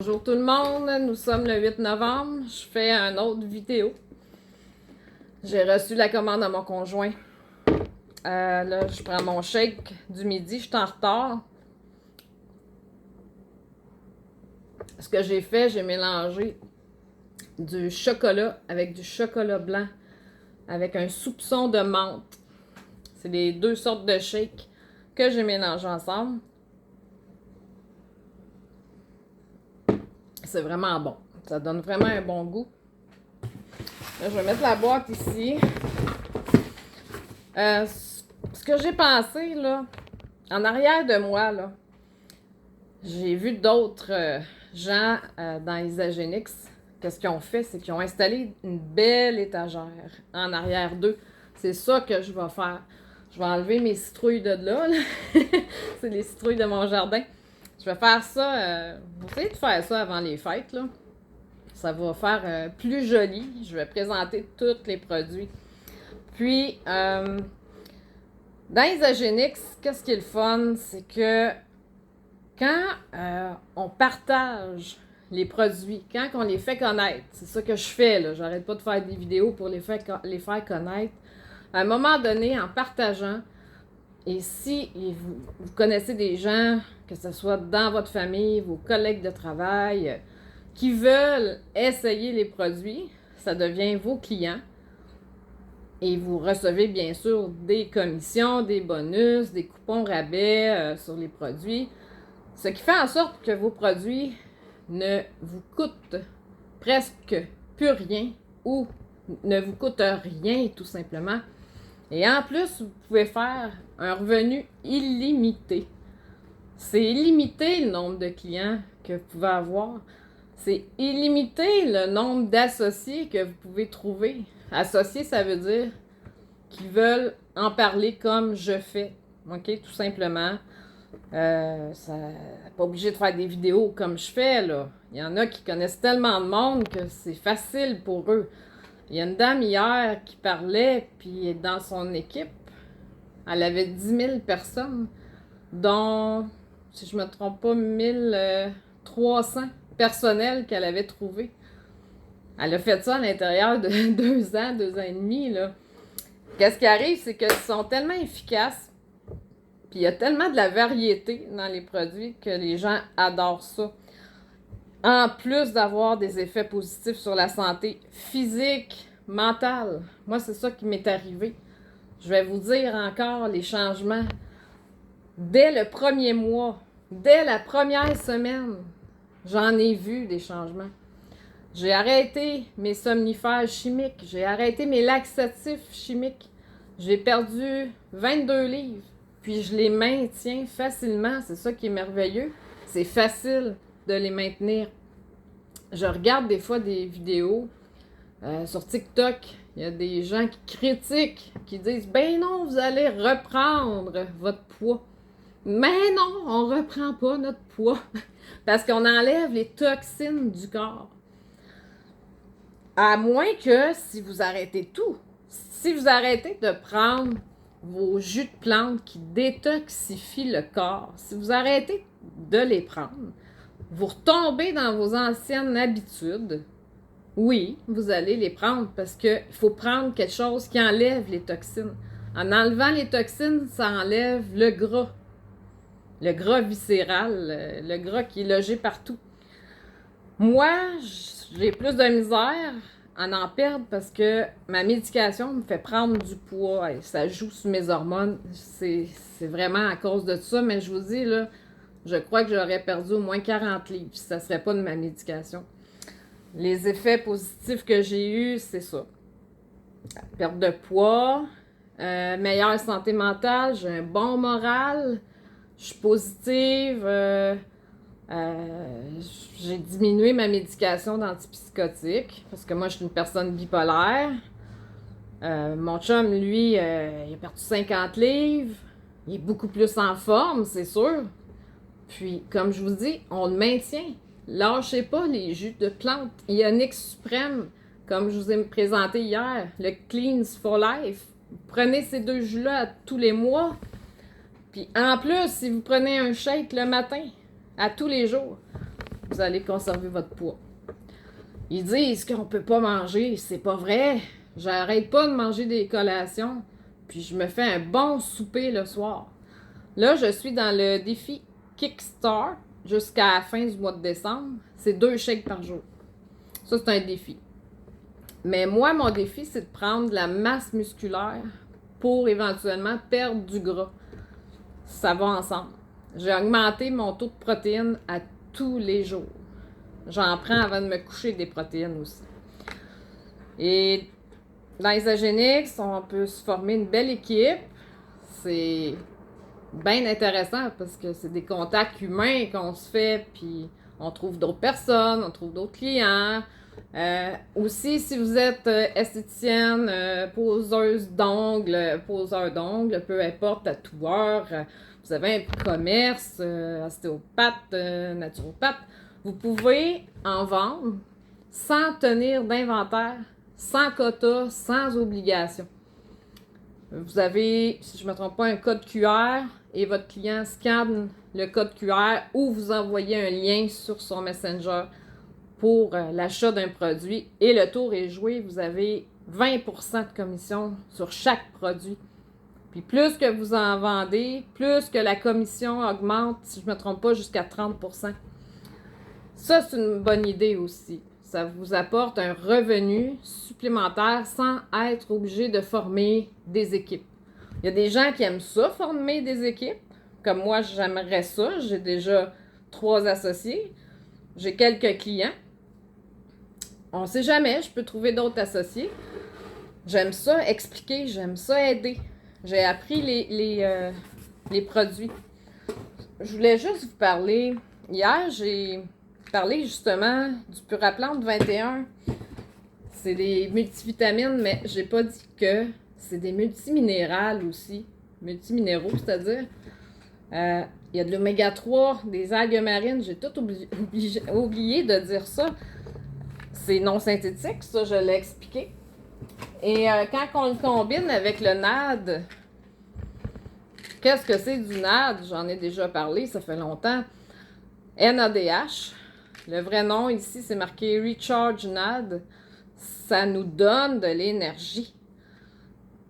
Bonjour tout le monde, nous sommes le 8 novembre, je fais une autre vidéo. J'ai reçu la commande à mon conjoint. Là, je prends mon shake du midi, je suis en retard. Ce que j'ai fait, j'ai mélangé du chocolat avec du chocolat blanc avec un soupçon de menthe. C'est les deux sortes de shakes que j'ai mélangés ensemble. C'est vraiment bon. Ça donne vraiment un bon goût. Là, je vais mettre la boîte ici. Ce que j'ai pensé, là, en arrière de moi, là, j'ai vu d'autres gens dans Isagenix. Qu'est-ce qu'ils ont fait? C'est qu'ils ont installé une belle étagère en arrière d'eux. C'est ça que je vais faire. Je vais enlever mes citrouilles de là. C'est les citrouilles de mon jardin. Je vais faire ça. Je vais essayer de faire ça avant les fêtes, là. Ça va faire plus joli. Je vais présenter tous les produits. Puis, dans Isagenix, qu'est-ce qui est le fun? C'est que quand on partage les produits, quand on les fait connaître, c'est ça que je fais, là. J'arrête pas de faire des vidéos pour les faire connaître. À un moment donné, en partageant, et si vous connaissez des gens, que ce soit dans votre famille, vos collègues de travail, qui veulent essayer les produits, ça devient vos clients. Et vous recevez bien sûr des commissions, des bonus, des coupons rabais sur les produits. Ce qui fait en sorte que vos produits ne vous coûtent presque plus rien ou ne vous coûtent rien tout simplement. Et en plus, vous pouvez faire un revenu illimité. C'est illimité le nombre de clients que vous pouvez avoir. C'est illimité le nombre d'associés que vous pouvez trouver. Associés, ça veut dire qu'ils veulent en parler comme je fais. OK, tout simplement. Pas obligé de faire des vidéos comme je fais, là. Il y en a qui connaissent tellement de monde que c'est facile pour eux. Il y a une dame hier qui parlait, puis dans son équipe, elle avait 10 000 personnes, dont, si je me trompe pas, 1300 personnels qu'elle avait trouvés. Elle a fait ça à l'intérieur de 2 ans et demi, là. Qu'est-ce qui arrive, c'est qu'ils sont tellement efficaces, puis il y a tellement de la variété dans les produits que les gens adorent ça. En plus d'avoir des effets positifs sur la santé physique, mentale. Moi, c'est ça qui m'est arrivé. Je vais vous dire encore les changements. Dès le premier mois, dès la première semaine, j'en ai vu des changements. J'ai arrêté mes somnifères chimiques. J'ai arrêté mes laxatifs chimiques. J'ai perdu 22 livres. Puis je les maintiens facilement. C'est ça qui est merveilleux. C'est facile de les maintenir. Je regarde des fois des vidéos sur TikTok. Il y a des gens qui critiquent, qui disent « Ben non, vous allez reprendre votre poids. » Mais non, on ne reprend pas notre poids. Parce qu'on enlève les toxines du corps. À moins que si vous arrêtez tout, si vous arrêtez de prendre vos jus de plantes qui détoxifient le corps, si vous arrêtez de les prendre, vous retombez dans vos anciennes habitudes, oui, vous allez les prendre parce qu'il faut prendre quelque chose qui enlève les toxines. En enlevant les toxines, ça enlève le gras viscéral, le gras qui est logé partout. Moi, j'ai plus de misère à en perdre parce que ma médication me fait prendre du poids. Et ça joue sur mes hormones. C'est vraiment à cause de ça. Mais je vous dis, là, je crois que j'aurais perdu au moins 40 livres si ça ne serait pas de ma médication. Les effets positifs que j'ai eus, c'est ça. Perte de poids, meilleure santé mentale, j'ai un bon moral, je suis positive, j'ai diminué ma médication d'antipsychotique parce que moi, je suis une personne bipolaire. Mon chum, lui, il a perdu 50 livres. Il est beaucoup plus en forme, c'est sûr. Puis, comme je vous dis, on le maintient. Lâchez pas les jus de plantes. Ionix Suprême, comme je vous ai présenté hier, le Cleans for Life. Prenez ces deux jus-là tous les mois. Puis, en plus, si vous prenez un shake le matin, à tous les jours, vous allez conserver votre poids. Ils disent qu'on peut pas manger, c'est pas vrai. J'arrête pas de manger des collations, puis je me fais un bon souper le soir. Là, je suis dans le défi Kickstart jusqu'à la fin du mois de décembre. C'est 2 shakes par jour. Ça, c'est un défi. Mais moi, mon défi, c'est de prendre de la masse musculaire pour éventuellement perdre du gras. Ça va ensemble. J'ai augmenté mon taux de protéines à tous les jours. J'en prends avant de me coucher des protéines aussi. Et dans Isagenix, on peut se former une belle équipe. C'est bien intéressant parce que c'est des contacts humains qu'on se fait, puis on trouve d'autres personnes, on trouve d'autres clients. Aussi, si vous êtes esthéticienne, poseur d'ongles, peu importe, tatoueur, vous avez un petit commerce, ostéopathe, naturopathe, vous pouvez en vendre sans tenir d'inventaire, sans quota, sans obligation. Vous avez, si je ne me trompe pas, un code QR et votre client scanne le code QR ou vous envoyez un lien sur son Messenger pour l'achat d'un produit et le tour est joué. Vous avez 20% de commission sur chaque produit. Puis plus que vous en vendez, plus que la commission augmente, si je ne me trompe pas, jusqu'à 30%. Ça, c'est une bonne idée aussi. Ça vous apporte un revenu supplémentaire sans être obligé de former des équipes. Il y a des gens qui aiment ça, former des équipes. Comme moi, j'aimerais ça. J'ai déjà 3 associés. J'ai quelques clients. On ne sait jamais, je peux trouver d'autres associés. J'aime ça expliquer, j'aime ça aider. J'ai appris les produits. Je voulais juste vous parler. Hier, j'ai parlé justement du Puraplante 21. C'est des multivitamines, mais j'ai pas dit que c'est des multiminérales aussi. Multiminéraux, c'est-à-dire. Il y a de l'oméga 3, des algues marines. J'ai tout oublié de dire ça. C'est non synthétique, ça, je l'ai expliqué. Et quand on le combine avec le NAD, qu'est-ce que c'est du NAD? J'en ai déjà parlé, ça fait longtemps. NADH. Le vrai nom ici, c'est marqué Recharge NAD. Ça nous donne de l'énergie.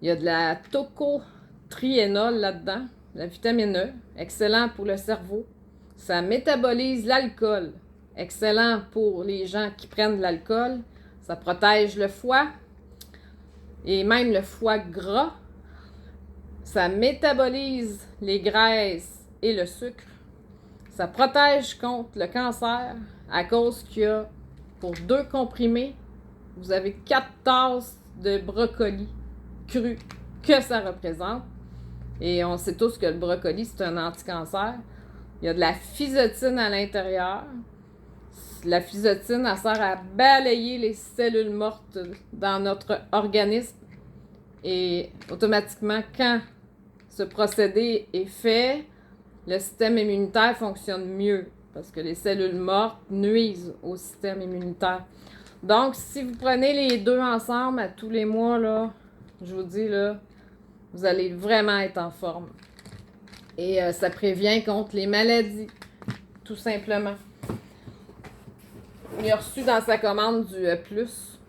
Il y a de la tocotriénol là-dedans, la vitamine E, excellent pour le cerveau. Ça métabolise l'alcool, excellent pour les gens qui prennent de l'alcool. Ça protège le foie et même le foie gras. Ça métabolise les graisses et le sucre. Ça protège contre le cancer à cause qu'il y a, pour 2 comprimés, vous avez 4 tasses de brocoli cru que ça représente. Et on sait tous que le brocoli, c'est un anti-cancer. Il y a de la physotine à l'intérieur. La physotine, elle sert à balayer les cellules mortes dans notre organisme. Et automatiquement, quand ce procédé est fait, le système immunitaire fonctionne mieux parce que les cellules mortes nuisent au système immunitaire. Donc, si vous prenez les 2 ensemble à tous les mois, là, je vous dis, là, vous allez vraiment être en forme. Et ça prévient contre les maladies, tout simplement. Il a reçu dans sa commande du Plus.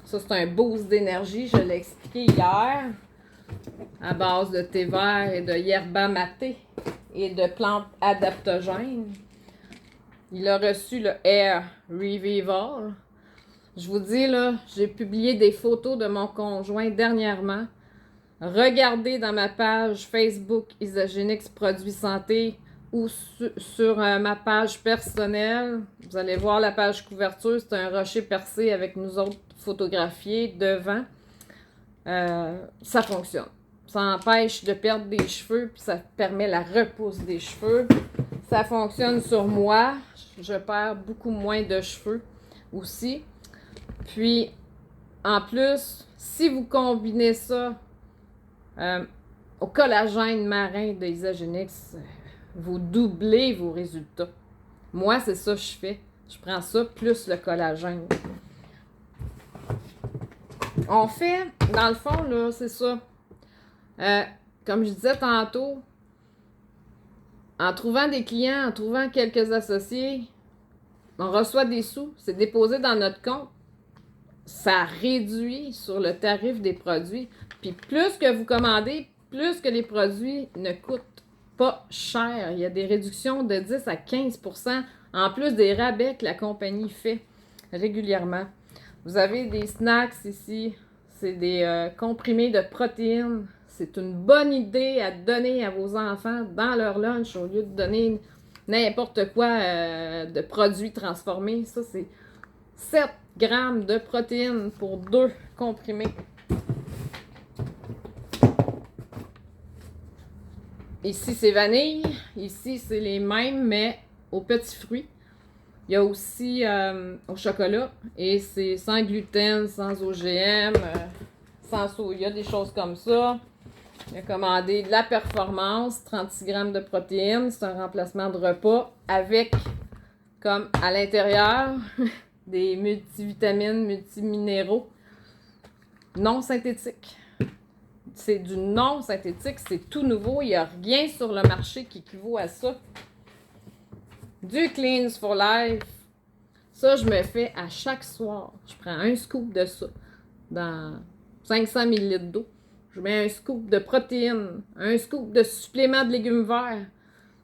Ça, c'est un boost d'énergie, je l'ai expliqué hier, à base de thé vert et de yerba maté et de plantes adaptogènes. Il a reçu le Air Revival. Je vous dis, là, j'ai publié des photos de mon conjoint dernièrement. Regardez dans ma page Facebook Isagenix Produits Santé ou sur ma page personnelle. Vous allez voir la page couverture, c'est un rocher percé avec nous autres photographiés devant. Ça fonctionne. Ça empêche de perdre des cheveux, puis ça permet la repousse des cheveux. Ça fonctionne sur moi. Je perds beaucoup moins de cheveux aussi. Puis, en plus, si vous combinez ça au collagène marin de Isagenix, vous doublez vos résultats. Moi, c'est ça que je fais. Je prends ça plus le collagène. On fait, dans le fond, là, c'est ça. Comme je disais tantôt, en trouvant des clients, en trouvant quelques associés, on reçoit des sous, c'est déposé dans notre compte, ça réduit sur le tarif des produits. Puis plus que vous commandez, plus que les produits ne coûtent pas cher. Il y a des réductions de 10 à 15%, en plus des rabais que la compagnie fait régulièrement. Vous avez des snacks ici, c'est des comprimés de protéines. C'est une bonne idée à donner à vos enfants dans leur lunch au lieu de donner n'importe quoi de produits transformés. Ça, c'est 7 grammes de protéines pour 2 comprimés. Ici, c'est vanille. Ici, c'est les mêmes, mais aux petits fruits. Il y a aussi au chocolat. Et c'est sans gluten, sans OGM, sans soya, des choses comme ça. Il a commandé de la performance, 36 grammes de protéines. C'est un remplacement de repas avec, comme à l'intérieur, des multivitamines, multiminéraux non synthétiques. C'est du non synthétique, c'est tout nouveau. Il n'y a rien sur le marché qui équivaut à ça. Du Cleans for Life. Ça, je me fais à chaque soir. Je prends un scoop de ça dans 500 ml d'eau. Je mets un scoop de protéines, un scoop de supplément de légumes verts.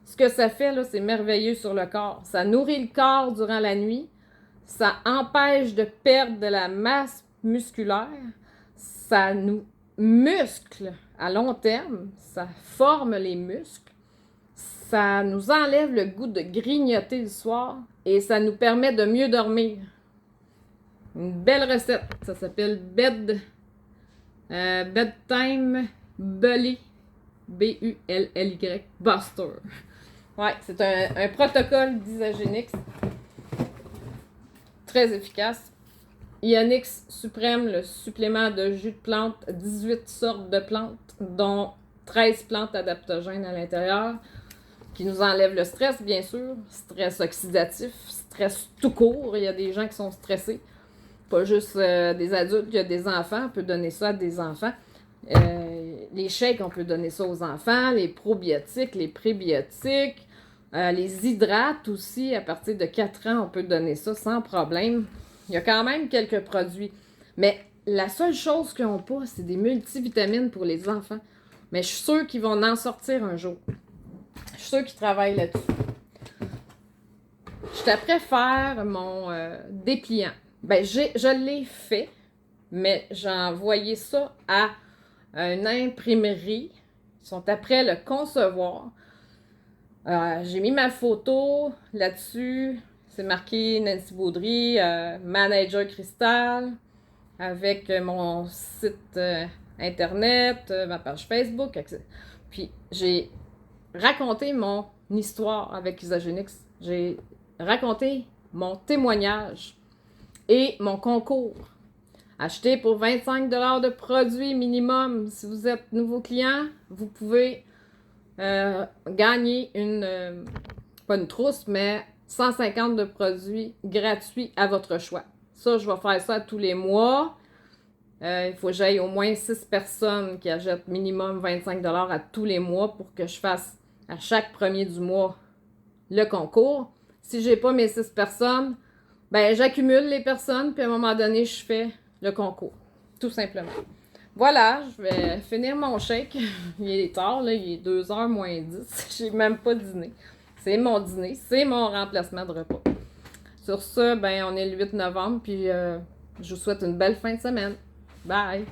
Ce que ça fait, là, c'est merveilleux sur le corps. Ça nourrit le corps durant la nuit. Ça empêche de perdre de la masse musculaire. Ça nous muscle à long terme. Ça forme les muscles. Ça nous enlève le goût de grignoter le soir. Et ça nous permet de mieux dormir. Une belle recette. Ça s'appelle Bedtime Bully. B-U-L-L-Y. Buster. Ouais, c'est un protocole d'Isagénix. Très efficace. Ionix Suprême, le supplément de jus de plante, 18 sortes de plantes, dont 13 plantes adaptogènes à l'intérieur, qui nous enlèvent le stress, bien sûr, stress oxydatif, stress tout court. Il y a des gens qui sont stressés, pas juste des adultes, il y a des enfants, on peut donner ça à des enfants. Les shakes, on peut donner ça aux enfants, les probiotiques, les prébiotiques, les hydrates aussi, à partir de 4 ans, on peut donner ça sans problème. Il y a quand même quelques produits. Mais la seule chose qu'ils n'ont pas, c'est des multivitamines pour les enfants. Mais je suis sûre qu'ils vont en sortir un jour. Je suis sûre qu'ils travaillent là-dessus. Je suis après faire mon dépliant. Ben, je l'ai fait, mais j'ai envoyé ça à une imprimerie. Ils sont après le concevoir. J'ai mis ma photo là-dessus. C'est marqué Nancy Baudry, manager Cristal, avec mon site internet, ma page Facebook. Puis j'ai raconté mon histoire avec Isagénix. J'ai raconté mon témoignage et mon concours. Acheter pour 25 $ de produits minimum. Si vous êtes nouveau client, vous pouvez gagner pas une trousse, mais 150 de produits gratuits à votre choix. Ça, je vais faire ça tous les mois. Il faut que j'aille au moins 6 personnes qui achètent minimum 25 $ à tous les mois pour que je fasse à chaque premier du mois le concours. Si j'ai pas mes 6 personnes, ben j'accumule les personnes, puis à un moment donné, je fais le concours. Tout simplement. Voilà, je vais finir mon shake. Il est tard, là, il est 2h moins 10. J'ai même pas dîné. C'est mon dîner, c'est mon remplacement de repas. Sur ce, ben on est le 8 novembre, puis je vous souhaite une belle fin de semaine. Bye!